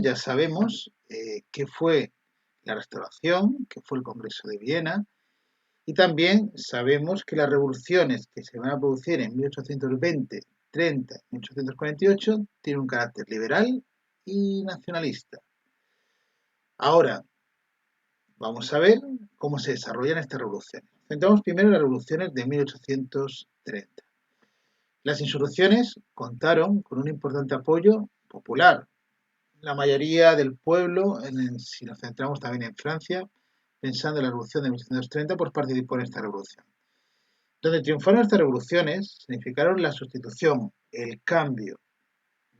ya sabemos qué fue la Restauración, qué fue el Congreso de Viena, y también sabemos que las revoluciones que se van a producir en 1820, 30 y 1848 tienen un carácter liberal y nacionalista. Ahora, vamos a ver cómo se desarrollan estas revoluciones. Centramos primero en las revoluciones de 1830. Las insurrecciones contaron con un importante apoyo popular. La mayoría del pueblo, si nos centramos también en Francia, pensando en la revolución de 1830, pues participó en esta revolución. Donde triunfaron estas revoluciones significaron la sustitución, el cambio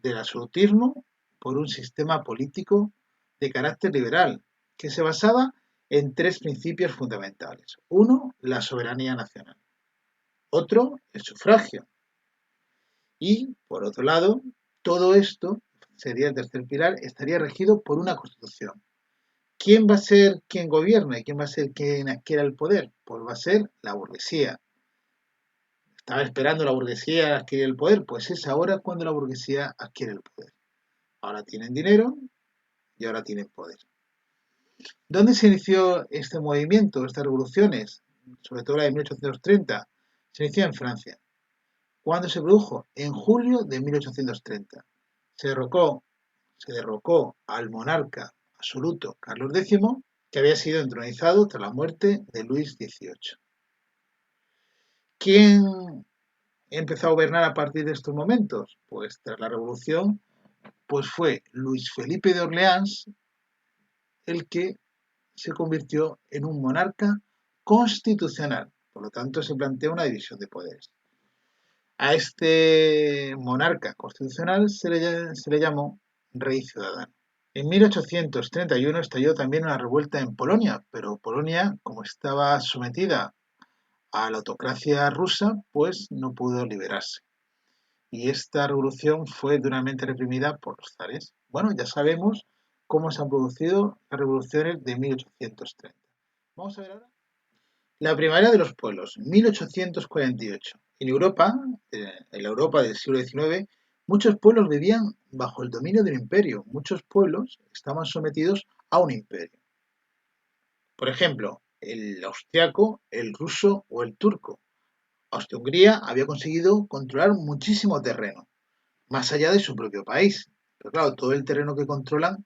del absolutismo por un sistema político de carácter liberal, que se basaba en tres principios fundamentales. Uno, la soberanía nacional. Otro, el sufragio. Y, por otro lado, todo esto, sería el tercer pilar, estaría regido por una constitución. ¿Quién va a ser quien gobierna y quién va a ser quien adquiera el poder? Pues va a ser la burguesía. Estaba esperando la burguesía a adquirir el poder, pues es ahora cuando la burguesía adquiere el poder. Ahora tienen dinero y ahora tienen poder. ¿Dónde se inició este movimiento, estas revoluciones? Sobre todo la de 1830. Se inició en Francia. ¿Cuándo se produjo? En julio de 1830. Se derrocó al monarca absoluto Carlos X, que había sido entronizado tras la muerte de Luis XVIII. ¿Quién empezó a gobernar a partir de estos momentos? Pues tras la revolución, pues fue Luis Felipe de Orleans el que se convirtió en un monarca constitucional. Por lo tanto, se plantea una división de poderes. A este monarca constitucional se le llamó rey ciudadano. En 1831 estalló también una revuelta en Polonia, pero Polonia, como estaba sometida a la autocracia rusa, pues no pudo liberarse. Y esta revolución fue duramente reprimida por los zares. Bueno, ya sabemos cómo se han producido las revoluciones de 1830. Vamos a ver ahora la primavera de los pueblos, 1848. En la Europa del siglo XIX, muchos pueblos vivían bajo el dominio del imperio. Muchos pueblos estaban sometidos a un imperio. Por ejemplo, el austriaco, el ruso o el turco. Austria-Hungría había conseguido controlar muchísimo terreno, más allá de su propio país. Pero claro, todo el terreno que controlan,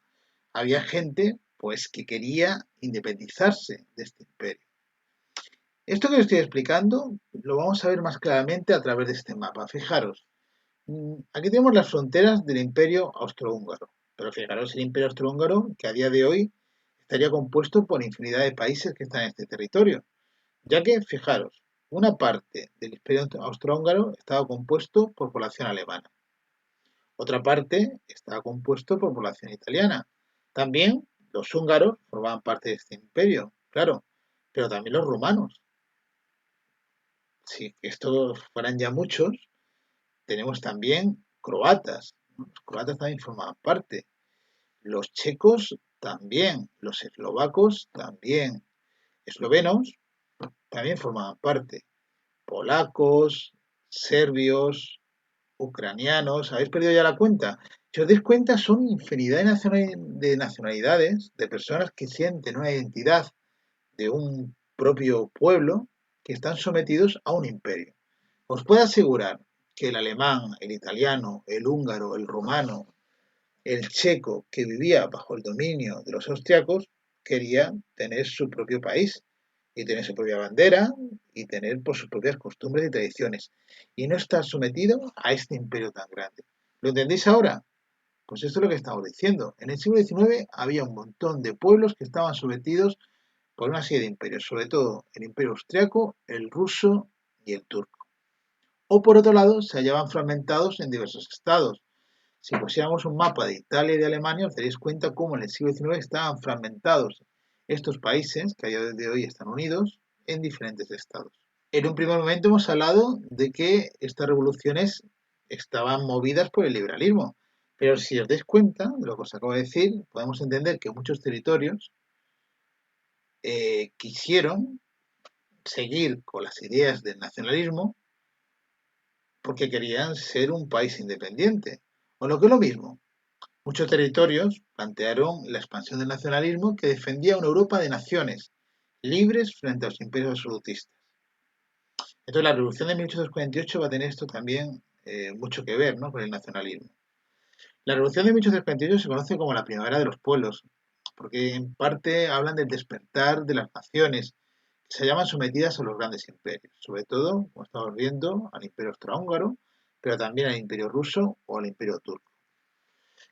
había gente pues que quería independizarse de este imperio. Esto que os estoy explicando lo vamos a ver más claramente a través de este mapa. Fijaros, aquí tenemos las fronteras del Imperio Austrohúngaro, pero fijaros el Imperio Austrohúngaro que a día de hoy estaría compuesto por infinidad de países que están en este territorio, ya que, fijaros, una parte del Imperio Austrohúngaro estaba compuesto por población alemana, otra parte estaba compuesto por población italiana. También los húngaros formaban parte de este imperio, claro, pero también los rumanos. Si estos fueran ya muchos, tenemos también croatas, ¿no? Los croatas también formaban parte. Los checos también, los eslovacos también, eslovenos también formaban parte. Polacos, serbios, ucranianos, ¿habéis perdido ya la cuenta? Si os dais cuenta, son infinidad de nacionalidades, de personas que sienten una identidad de un propio pueblo que están sometidos a un imperio. Os puedo asegurar que el alemán, el italiano, el húngaro, el rumano, el checo que vivía bajo el dominio de los austriacos quería tener su propio país y tener su propia bandera y tener por sus propias costumbres y tradiciones y no estar sometido a este imperio tan grande. ¿Lo entendéis ahora? Pues esto es lo que estamos diciendo. En el siglo XIX había un montón de pueblos que estaban sometidos por una serie de imperios, sobre todo el imperio austriaco, el ruso y el turco. O por otro lado, se hallaban fragmentados en diversos estados. Si pusiéramos un mapa de Italia y de Alemania, os daréis cuenta cómo en el siglo XIX estaban fragmentados estos países, que a día de hoy están unidos, en diferentes estados. En un primer momento hemos hablado de que estas revoluciones estaban movidas por el liberalismo, pero si os dais cuenta de lo que os acabo de decir, podemos entender que muchos territorios quisieron seguir con las ideas del nacionalismo porque querían ser un país independiente. O lo que es lo mismo, Muchos territorios plantearon la expansión del nacionalismo que defendía una Europa de naciones libres frente a los imperios absolutistas. Entonces, la Revolución de 1848 va a tener esto también mucho que ver, ¿no?, con el nacionalismo. La Revolución de 1848 se conoce como la Primavera de los Pueblos, porque en parte hablan del despertar de las naciones que se llaman sometidas a los grandes imperios, sobre todo, como estamos viendo, al Imperio Austrohúngaro, pero también al Imperio Ruso o al Imperio Turco.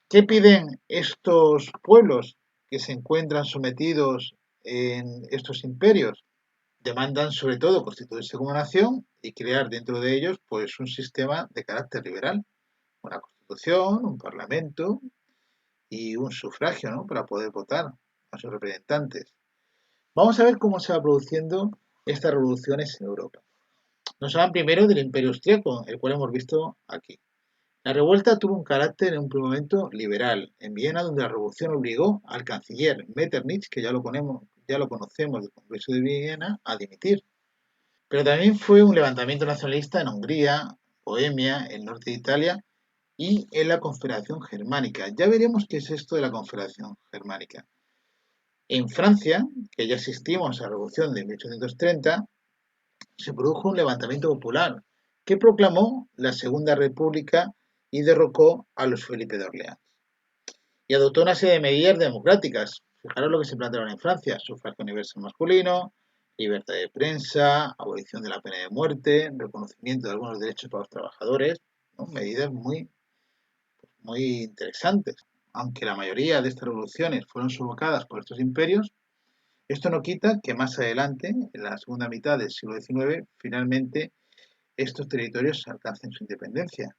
¿Qué piden estos pueblos que se encuentran sometidos en estos imperios? Demandan sobre todo constituirse como nación y crear dentro de ellos pues un sistema de carácter liberal, una constitución, un parlamento y un sufragio, ¿no?, para poder votar a sus representantes. Vamos a ver cómo se va produciendo estas revoluciones en Europa. Nos hablan primero del Imperio Austriaco, el cual hemos visto aquí. La revuelta tuvo un carácter en un primer momento liberal, en Viena, donde la revolución obligó al canciller Metternich, que ya lo conocemos del Congreso de Viena, a dimitir. Pero también fue un levantamiento nacionalista en Hungría, Bohemia, el norte de Italia y en la Confederación Germánica. Ya veremos qué es esto de la Confederación Germánica. En Francia, que ya asistimos a la Revolución de 1830, se produjo un levantamiento popular que proclamó la Segunda República y derrocó a los Felipe de Orleans. Y adoptó una serie de medidas democráticas. Fijaros lo que se plantearon en Francia: sufragio universal masculino, libertad de prensa, abolición de la pena de muerte, reconocimiento de algunos derechos para los trabajadores, ¿no?, medidas muy interesantes. Aunque la mayoría de estas revoluciones fueron sofocadas por estos imperios, esto no quita que más adelante, en la segunda mitad del siglo XIX, finalmente estos territorios alcancen su independencia.